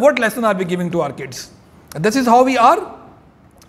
what lesson are we giving to our kids? This is how we are.